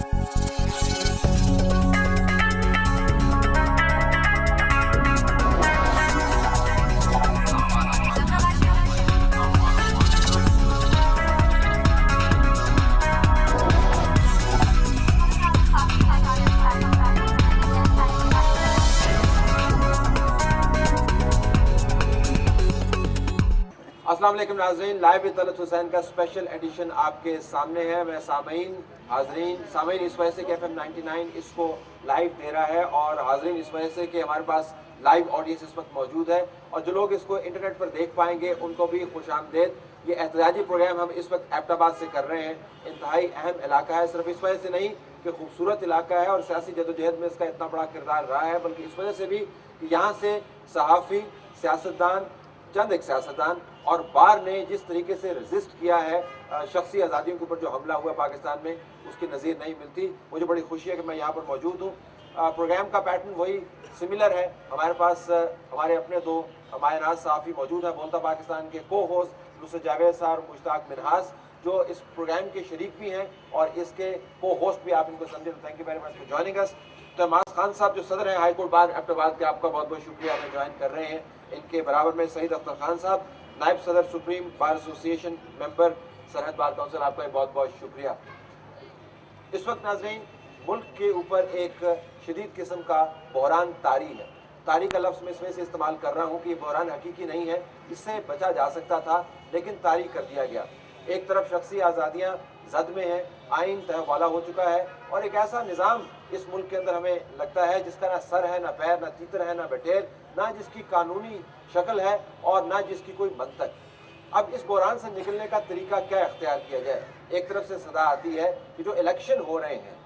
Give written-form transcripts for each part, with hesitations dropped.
अस्सलाम वालेकुम नाज़रीन, लाइव विद तलत हुसैन का स्पेशल एडिशन आपके सामने है। मैं सामीन इस वजह से कि FM 99 इसको लाइव दे रहा है और हाजरीन इस वजह से कि हमारे पास लाइव ऑडियंस इस वक्त मौजूद है और जो लोग इसको इंटरनेट पर देख पाएंगे उनको भी खुशामदीद। ये एहतजाजी प्रोग्राम हम इस वक्त एबटाबाद से कर रहे हैं। इंतहाई अहम इलाका है, सिर्फ इस वजह से नहीं कि खूबसूरत इलाका है और सियासी जदोजहद में इसका इतना बड़ा किरदार रहा है, बल्कि इस वजह से भी कि यहाँ से सहाफ़ी, सियासतदान, चंद एक सियासतदान और बार ने जिस तरीके से रजिस्ट किया है शख्सी आज़ादियों के ऊपर जो हमला हुआ पाकिस्तान में, उसकी नज़ीर नहीं मिलती। मुझे बड़ी खुशी है कि मैं यहाँ पर मौजूद हूँ। प्रोग्राम का पैटर्न वही सिमिलर है। हमारे पास हमारे अपने दो मायनाज सहाफ़ी मौजूद हैं, बोलता पाकिस्तान के को होस्ट नुसरत जावेद साहब और मुश्ताक मिनहास, जो इस प्रोग्राम के शरीक भी हैं और इसके को होस्ट भी। आप इनको समझें। Thank you very much for joining us. Tamaz Khan साहब जो सदर हैं हाई कोर्ट बार एबटाबाद के, आपका बहुत बहुत शुक्रिया, हमें ज्वाइन कर रहे हैं। इनके बराबर में सईद अख्तर खान साहब, नायब सदर सुप्रीम बार एसोसिएशन, मेंबर सरहद बार काउंसिल, आपका बहुत बहुत शुक्रिया। इस वक्त नाज़रीन मुल्क के ऊपर एक शदीद किस्म का बहरान तारी है। तारी का लफ्ज़ मैं इसमें से इस्तेमाल कर रहा हूँ कि ये बहरान हकीकी नहीं है, इससे बचा जा सकता था लेकिन तारी कर दिया गया। एक तरफ शख्सी आज़ादियाँ जद में हैं, आइन तहवाला हो चुका है और एक ऐसा निज़ाम इस मुल्क के अंदर हमें लगता है जिसका ना सर है, ना पैर, ना तीतर है, ना बटेर, ना जिसकी कानूनी शक्ल है और ना जिसकी कोई मंतक। अब इस बहरान से निकलने का तरीका क्या इख्तियार किया जाए? एक तरफ से सदा आती है कि जो इलेक्शन हो रहे हैं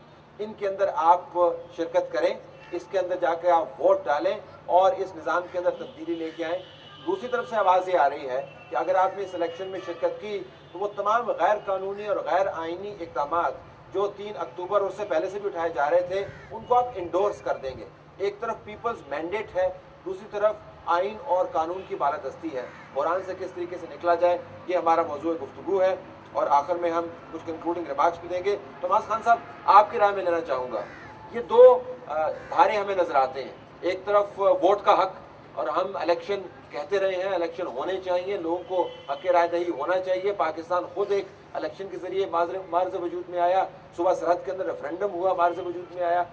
इनके अंदर आप शिरकत करें, इसके अंदर जाकर आप वोट डालें और इस निज़ाम के अंदर तब्दीली लेके आएँ। दूसरी तरफ से आवाज़ ये आ रही है कि अगर आपने इस इलेक्शन में शिरकत की तो वो तमाम गैर कानूनी और गैर आइनी इक़दामात जो 3 अक्टूबर उससे पहले से भी उठाए जा रहे थे उनको आप इंडोर्स कर देंगे। एक तरफ पीपल्स मैंडेट है, दूसरी तरफ आइन और कानून की बालादस्ती है। बहरान से किस तरीके से निकला जाए, ये हमारा मौजूद गुफ्तगू है और आखिर में हम कुछ कंक्लूडिंग रिमार्क्स भी देंगे। तमाज़ खान साहब, आपकी राय में लेना चाहूँगा, ये दो धारे हमें नजर आते हैं। एक तरफ वोट का हक, और हम इलेक्शन कहते रहे हैं, इलेक्शन होने चाहिए, लोगों को हक राय दही होना चाहिए। पाकिस्तान खुद एक इलेक्शन के ज़रिए मार्ज़ वजूद में आया, सुबह सरहद के अंदर रेफरेंडम हुआ, मार्ज़ वजूद में आया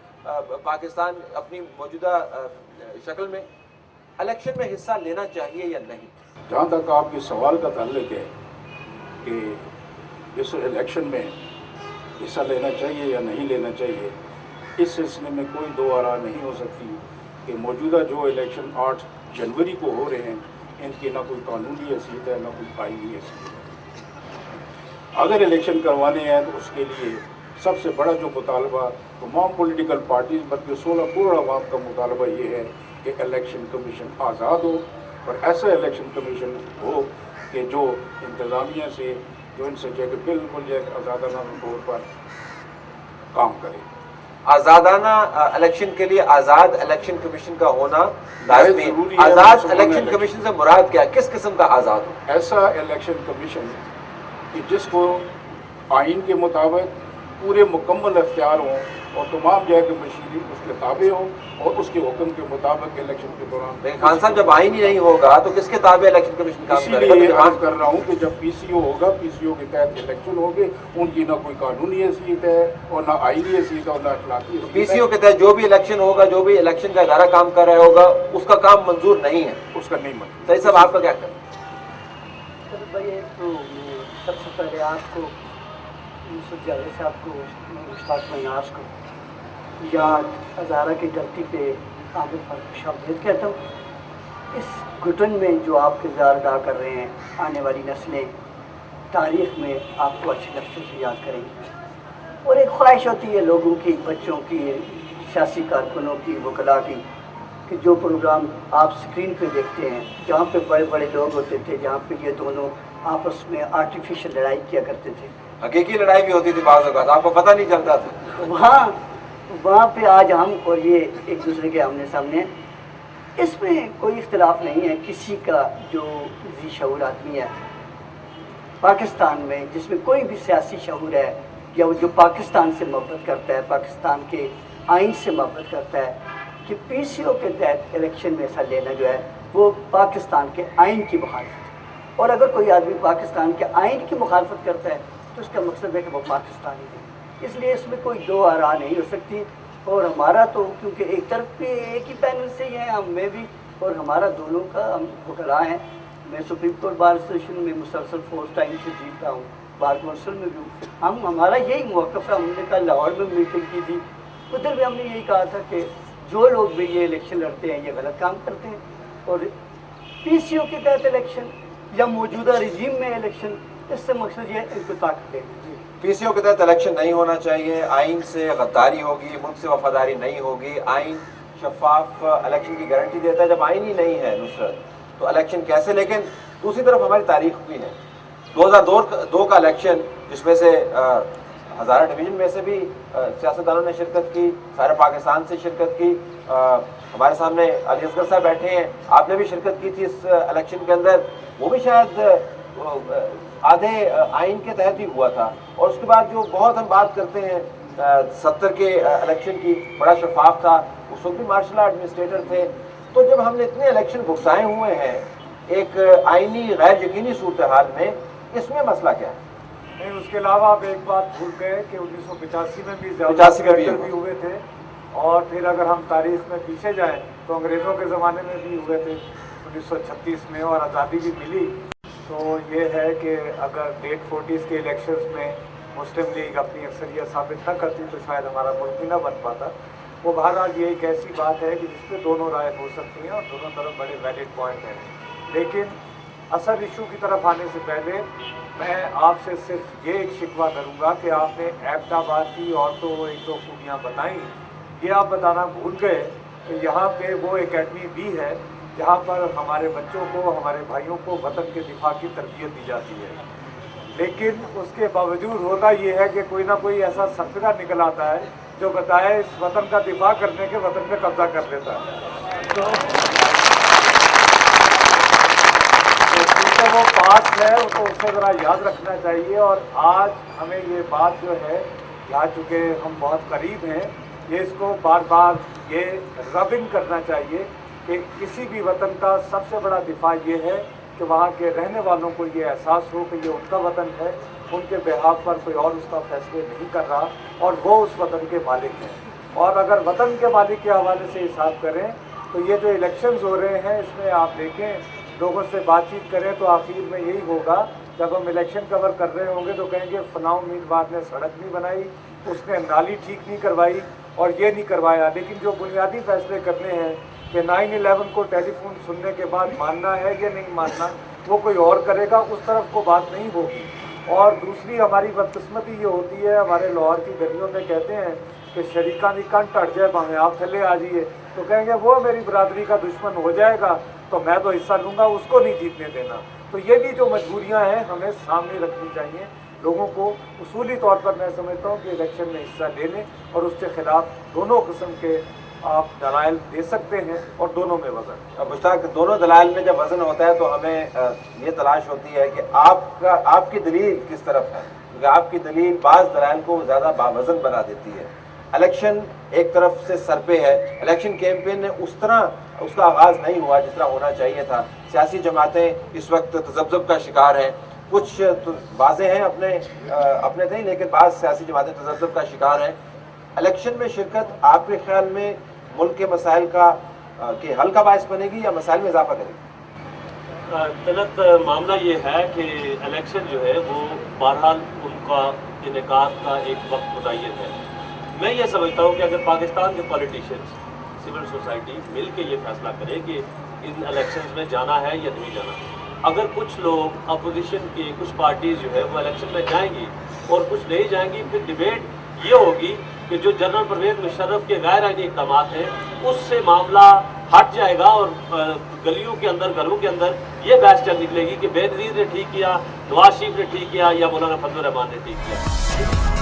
पाकिस्तान अपनी मौजूदा शक्ल में। इलेक्शन में हिस्सा लेना चाहिए या नहीं? जहाँ तक आपके सवाल का ताल्लुक है कि इस इलेक्शन में हिस्सा लेना चाहिए या नहीं लेना चाहिए, इस सिलसिले में कोई दो आरा नहीं हो सकती कि मौजूदा जो इलेक्शन 8 जनवरी को हो रहे हैं इनकी ना कोई कानूनी हैसियत है, ना कोई आईनी हैसियत है। अगर इलेक्शन करवाने हैं तो उसके लिए सबसे बड़ा जो मुतालबा तमाम पॉलिटिकल पार्टीज बल्कि 16 करोड़ अवाम का मुतालबा ये है कि इलेक्शन कमीशन आज़ाद हो और ऐसा इलेक्शन कमीशन हो कि जो इंतज़ामिया से जो इनसे जगह बिल्कुल आज़ादाना तौर पर काम करे। आज़ादाना इलेक्शन के लिए आज़ाद इलेक्शन कमीशन का होना लाज़मी। आज़ाद इलेक्शन कमीशन से मुराद क्या, किस किस्म का आज़ाद हो? ऐसा इलेक्शन कमीशन कि जिसको आइन के मुताबिक पूरे मुकम्मल अख्तियार हों और तमाम जगह की मशीनरी उसके ताबे हो और उसके हुक्म के मुताबिक इलेक्शन के दौरान। खान साहब, जब आइन ही नहीं होगा तो किसके ताबे इलेक्शन कमीशन काम करेगा? इसीलिए अर्ज कर रहा हूँ कि जब PCO होगा, PCO के तहत इलेक्शन होंगे, उनकी ना कोई कानूनी हैसियत है और ना आईनी हैसियत और ना अखलाकी हैसियत। PCO के तहत जो भी इलेक्शन होगा, जो भी इलेक्शन का इदारा काम कर रहा होगा, उसका काम मंजूर नहीं है, उसका नहीं मंजूर। सही साहब, आपका क्या कहना? भाई तो सबसे पहले आपको नुसरत जावेद साहब को, मुश्ताक मिनहास को या हज़ारा की धरती पे आगे पर खुशामदीद कहता हूँ। इस घुटन में जो आप किरदार अदा कर रहे हैं, आने वाली नस्लें तारीख़ में आपको अच्छे लफ्ज़ों से याद करेंगी और एक ख्वाहिश होती है लोगों की, बच्चों की, सियासी कारकुनों की, वकला की, कि जो प्रोग्राम आप स्क्रीन पे देखते हैं जहाँ पे बड़े बड़े लोग होते थे, जहाँ पे ये दोनों आपस में आर्टिफिशियल लड़ाई किया करते थे, हकीकी लड़ाई भी होती थी बाज़ औक़ात, आपको पता नहीं चलता था। वहाँ पे आज हम और ये एक दूसरे के आमने सामने हैं। इसमें कोई इख्तिलाफ नहीं है। किसी का जो जी शऊर आदमी है पाकिस्तान में, जिसमें कोई भी सियासी शऊर है, या वो जो पाकिस्तान से मोहब्बत करता है, पाकिस्तान के आइन से मोहब्बत करता है, कि PCO के तहत इलेक्शन में हिस्सा लेना जो है वो पाकिस्तान के आइन की मुखालफत है। और अगर कोई आदमी पाकिस्तान के आइन की मुखालफत करता है तो उसका मकसद है कि वो पाकिस्तानी है। इसलिए इसमें कोई दो आरा नहीं हो सकती। और हमारा तो क्योंकि एक तरफ भी एक ही पैनल से ही है, हम में भी, और हमारा दोनों का हम वकला हैं। मैं सुप्रीम कोर्ट बार एसोसिएशन में मुसलसल 4 टाइम से जीत रहा हूँ, बार कौंसिल में भी हूँ। हमारा यही मौक़िफ़ है। हमने कल लाहौर में मीटिंग की थी, उधर भी हमने यही कहा था कि जो लोग भी ये इलेक्शन लड़ते हैं ये गलत काम करते हैं, और PCO के तहत इलेक्शन या मौजूदा रजीम में इलेक्शन, इससे मकसद ये है इनको ताकत देना। PCO के तहत इलेक्शन नहीं होना चाहिए, आइन से गद्दारी होगी, मुल्क से वफादारी नहीं होगी। आइन शफाफ इलेक्शन की गारंटी देता है। जब आइन ही नहीं है नुसरत तो इलेक्शन कैसे? लेकिन दूसरी तरफ हमारी तारीख भी है। 2002 का इलेक्शन जिसमें से हज़ारा डिवीज़न में से भी सियासतदानों ने शिरकत की, सारे पाकिस्तान से शिरकत की। हमारे सामने अली असगर साहब बैठे हैं, आपने भी शिरकत की थी इस इलेक्शन के अंदर। वो भी शायद आधे आइन के तहत ही हुआ था। और उसके बाद जो बहुत हम बात करते हैं 70 के इलेक्शन की, बड़ा शफाफ था, उस वक्त भी मार्शल एडमिनिस्ट्रेटर थे। तो जब हमने इतने इलेक्शन भुगताए हुए हैं एक आइनी गैर यकीनी सूरत हाल में, इसमें मसला क्या है? नहीं, उसके अलावा आप एक बात भूल गए कि 1985 में भी 85 में भी हुए थे। और फिर अगर हम तारीख में पीछे जाएं तो अंग्रेज़ों के ज़माने में भी हुए थे 1936 में, और आज़ादी भी मिली। तो ये है कि अगर लेट 40s के इलेक्शंस में मुस्लिम लीग अपनी अक्सरियत साबित न करती तो शायद हमारा मुल्क भी न बन पाता। वो बहरहाल ये एक ऐसी बात है कि जिस पे दोनों राय हो सकती हैं और दोनों तरफ बड़े वैलिड पॉइंट हैं। लेकिन असल इशू की तरफ आने से पहले मैं आपसे सिर्फ ये एक शिकवा करूँगा कि आपने एबटाबाद की और तो एक दो खूबियाँ बताई, ये आप बताना भूल गए कि यहाँ पे वो एकेडमी भी है जहाँ पर हमारे बच्चों को, हमारे भाइयों को वतन के दिफा की तरबियत दी जाती है। लेकिन उसके बावजूद होता ये है कि कोई ना कोई ऐसा सफरा निकल आता है जो बताए इस वतन का दिफा करने के वतन पे कब्जा कर लेता है। तो वो पास है तो उसे ज़रा याद रखना चाहिए। और आज हमें ये बात जो है, यहाँ चूँकि हम बहुत करीब हैं, ये इसको बार बार ये रबिंग करना चाहिए कि किसी भी वतन का सबसे बड़ा दिफा ये है कि वहाँ के रहने वालों को ये एहसास हो कि ये उनका वतन है, उनके बेहाफ पर कोई और उसका फैसले नहीं कर रहा और वो उस वतन के मालिक हैं। और अगर वतन के मालिक के हवाले से हिसाब करें तो ये जो इलेक्शंस हो रहे हैं इसमें आप देखें, लोगों से बातचीत करें तो आखिर में यही होगा, जब हम इलेक्शन कवर कर रहे होंगे तो कहेंगे फलां उम्मीदवार ने सड़क नहीं बनाई, उसने नाली ठीक नहीं करवाई और ये नहीं करवाया। लेकिन जो बुनियादी फैसले करने हैं कि 9/11 को टेलीफोन सुनने के बाद मानना है या नहीं मानना, वो कोई और करेगा, उस तरफ को बात नहीं होगी। और दूसरी हमारी बदकिस्मती ये होती है, हमारे लाहौर की गलियों में कहते हैं कि शरीका नी कंट अट जाए भावें आप थले आ जाइए, तो कहेंगे वो मेरी बरादरी का दुश्मन हो जाएगा तो मैं तो हिस्सा लूँगा, उसको नहीं जीतने देना। तो ये भी जो मजबूरियाँ हैं हमें सामने रखनी चाहिए। लोगों को उसूली तौर पर मैं समझता हूँ कि इलेक्शन में हिस्सा लेने और उसके खिलाफ दोनों किस्म के आप दलाइल दे सकते हैं और दोनों में वज़न। अब मुश्ताक, दोनों दलाइल में जब वज़न होता है तो हमें ये तलाश होती है कि आपकी दलील किस तरफ है, क्योंकि आपकी दलील बाज़ दलाइल को ज़्यादा बावज़न बना देती है। इलेक्शन एक तरफ से सर पे है, इलेक्शन कैंपेन ने उस तरह उसका आगाज़ नहीं हुआ जिस तरह होना चाहिए था। सियासी जमातें इस वक्त तज़ब्ज़ुब का शिकार हैं, कुछ तो वाज़ेह हैं अपने थे, लेकिन बाज़ सियासी जमातें तज़ब्ज़ुब का शिकार हैं। इलेक्शन में शिरकत आपके ख्याल में मुल्क के मसाइल के हल का बायस बनेगी या मसाइल में इजाफा करेगी? तलत मामला ये है कि इलेक्शन जो है वो बहरहाल उनका इनेकाद का एक वक्त मुतय्यन है। मैं ये समझता हूँ कि अगर पाकिस्तान के पॉलिटिशियंस, सिविल सोसाइटी मिल के ये फैसला करे कि इन इलेक्शंस में जाना है या नहीं जाना, अगर कुछ लोग अपोजिशन की कुछ पार्टीज़ जो है वो इलेक्शन में जाएंगी और कुछ नहीं जाएंगी, फिर डिबेट ये होगी कि जो जनरल परवेज़ मुशर्रफ के गैर आईनी इक़दाम हैं उससे मामला हट जाएगा और गलियों के अंदर, घरों के अंदर ये बहस चल निकलेगी कि बेनज़ीर ने ठीक किया, नवाज शरीफ ने ठीक किया या मौलाना फजल रहमान ने ठीक किया।